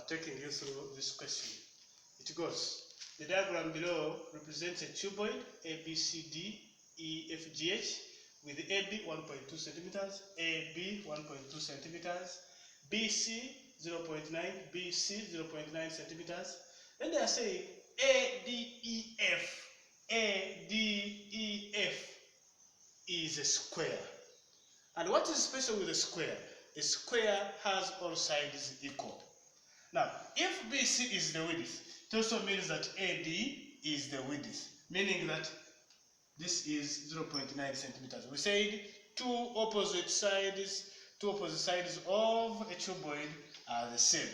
taking you through this question. It goes, the diagram below represents a cuboid A, B, C, D, E, F, G, H with AB 1.2 centimeters, AB 1.2 centimeters, BC 0.9, BC 0.9 centimeters. Then they are saying ADEF is a square. And what is special with a square? A square has all sides equal. Now, if BC is the width, it also means that AD is the width, meaning that this is 0.9 centimeters. We said two opposite sides of a cuboid are the same.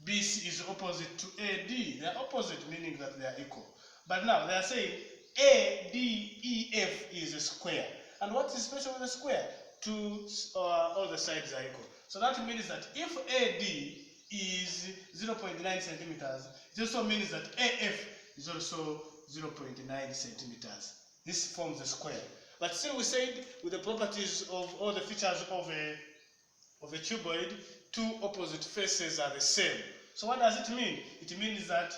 BC is opposite to AD. They are opposite, meaning that they are equal. But now they are saying ADEF is a square. And what is special with a square? All the sides are equal. So that means that if AD is 0.9 centimeters, it also means that AF is also 0.9 centimeters. This forms a square. But still we said with the properties of all the features of a cuboid, two opposite faces are the same. So what does it mean? It means that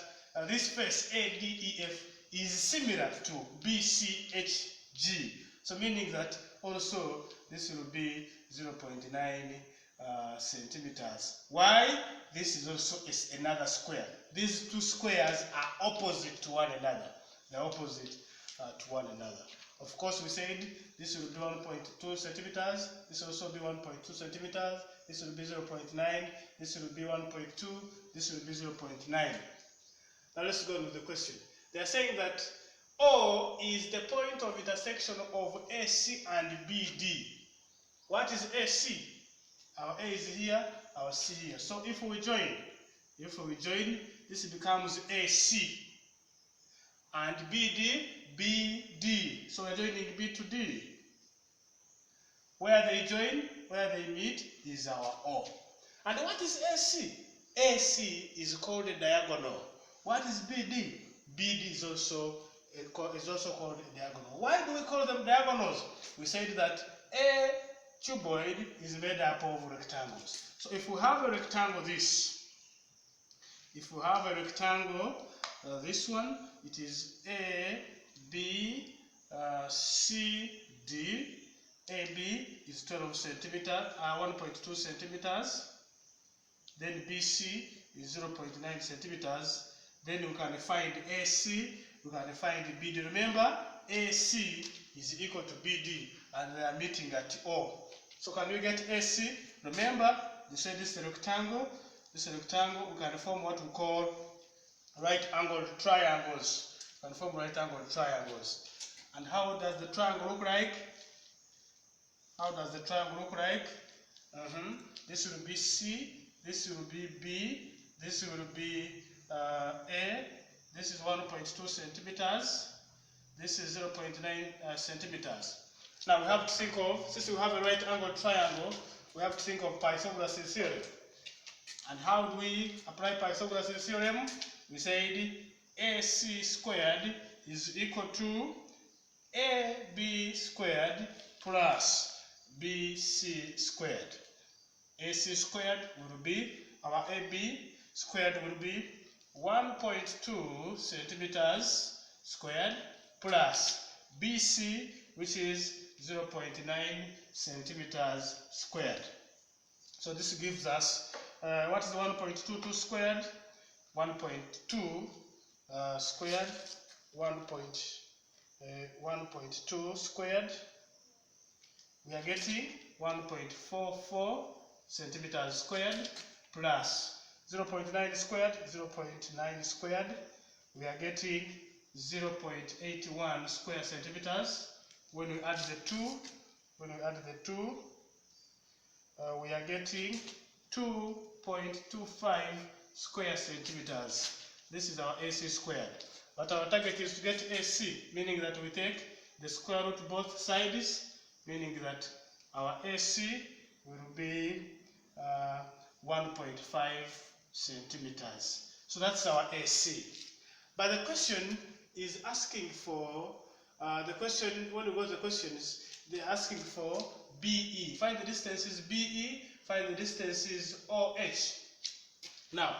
this face ADEF is similar to BCHG. So meaning that also this will be 0.9 centimeters. Why? This is also another square. These two squares are opposite to one another. They're opposite to one another. Of course, we said this will be 1.2 centimeters. This will also be 1.2 centimeters. This will be 0.9. This will be 1.2. This will be 0.9. Now let's go on with the question. They are saying that O is the point of intersection of AC and BD. What is AC? Our A is here, our C here. So if we join, this becomes AC. And BD, BD. So we're joining B to D. Where they join, where they meet is our O. And what is AC? AC is called a diagonal. What is BD? BD is also called a diagonal. Why do we call them diagonals? We said that a cuboid is made up of rectangles. So if we have a rectangle, this one, it is A, B, C, D. AB is 12 centimeters, 1.2 centimeters. Then BC is 0.9 centimeters. Then we can find AC, we can find BD. Remember, AC is equal to BD and they are meeting at O. So can we get AC? Remember, they said this is a rectangle. This is a rectangle. We can form what we call right-angled triangles. We can form right-angled triangles. And how does the triangle look like? This will be C, this will be B, this will be A, this is 1.2 centimeters, this is 0.9 centimeters. Now we have to think of, since we have a right angle triangle, we have to think of Pythagoras' theorem. And how do we apply Pythagoras' theorem? We said AC squared is equal to AB squared plus BC squared. AC squared will be, our AB squared will be 1.2 centimeters squared plus BC, which is 0.9 centimeters squared. So this gives us, what is 1.22 squared? 1.2 squared, 1.2 squared. We are getting 1.44 centimeters squared plus 0.9 squared, 0.9 squared. We are getting 0.81 square centimeters. When we add the two, we are getting 2.25 square centimeters. This is our AC squared. But our target is to get AC, meaning that we take the square root both sides, meaning that our AC will be 1.5 centimeters. So that's our AC. But the question is asking for, when we go to the questions, they're asking for BE. Find the distances BE, find the distances OH. Now,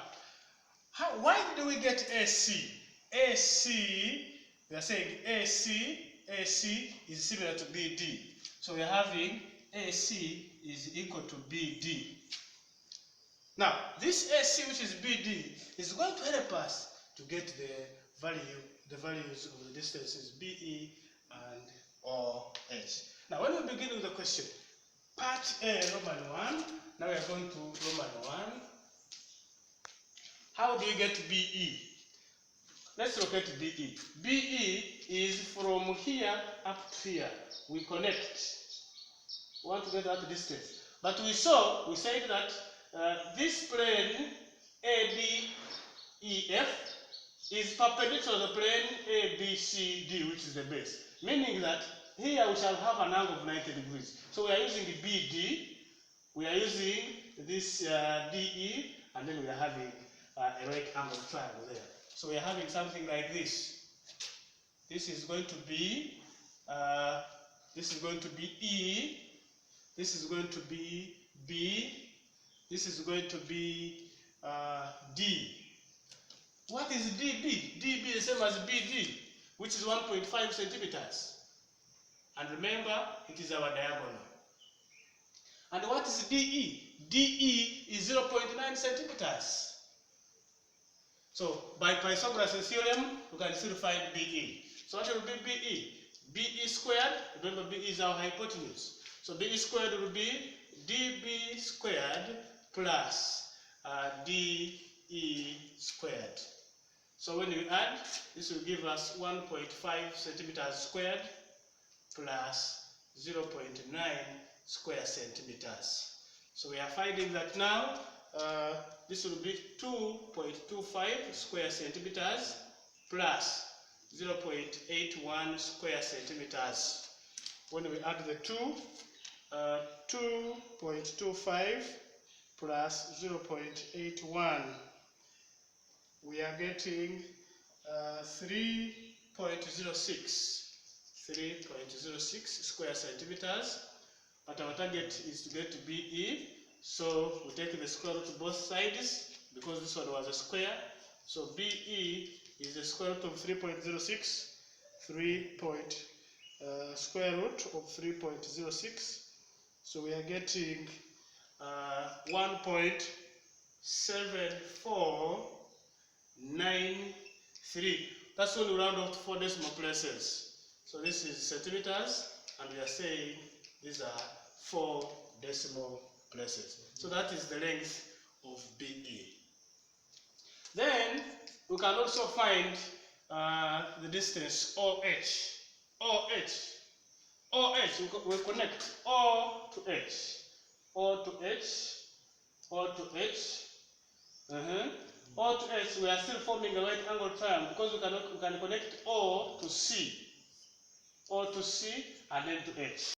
why did we get AC? AC, we are saying AC is similar to BD. So we are having AC is equal to BD. Now, this AC, which is BD, is going to help us to get the values of the distances BE and OH. Now, when we begin with the question, Part A, Roman 1, now we are going to Roman 1. How do you get BE? Let's locate BE. BE is from here up to here. We connect. We want to get that distance. But we said that this plane ADEF is perpendicular to the plane ABCD, which is the base. Meaning that here we shall have an angle of 90 degrees. So we are using BD, we are using this DE, and then we are having a right angle triangle there. So we are having something like this. This is going to be E. This is going to be B. This is going to be D. What is DB? DB is the same as BD, which is 1.5 centimeters. And remember, it is our diagonal. And what is DE? DE is 0.9 centimeters. So, by Pythagoras' theorem, we can still find BE. So, what will be BE? BE squared, remember BE is our hypotenuse. So, BE squared will be DB squared plus DE squared. So, when you add, this will give us 1.5 centimeters squared plus 0.9 square centimeters. So, we are finding that now this will be 2.25 square centimeters plus 0.81 square centimeters. When we add the 2.25 plus 0.81, we are getting 3.06 square centimeters. But our target is to get to BE. So we take the square root of both sides because this one was a square. So BE is the square root of 3.06, square root of 3.06. So we are getting 1.7493. That's when we round off to 4 decimal places. So this is centimeters, and we are saying these are 4 decimal places. So that is the length of BE. Then we can also find the distance OH. We connect O to H. O to H. O to H. O to H, we are still forming a right angle triangle because we can connect O to C. O to C and then to H.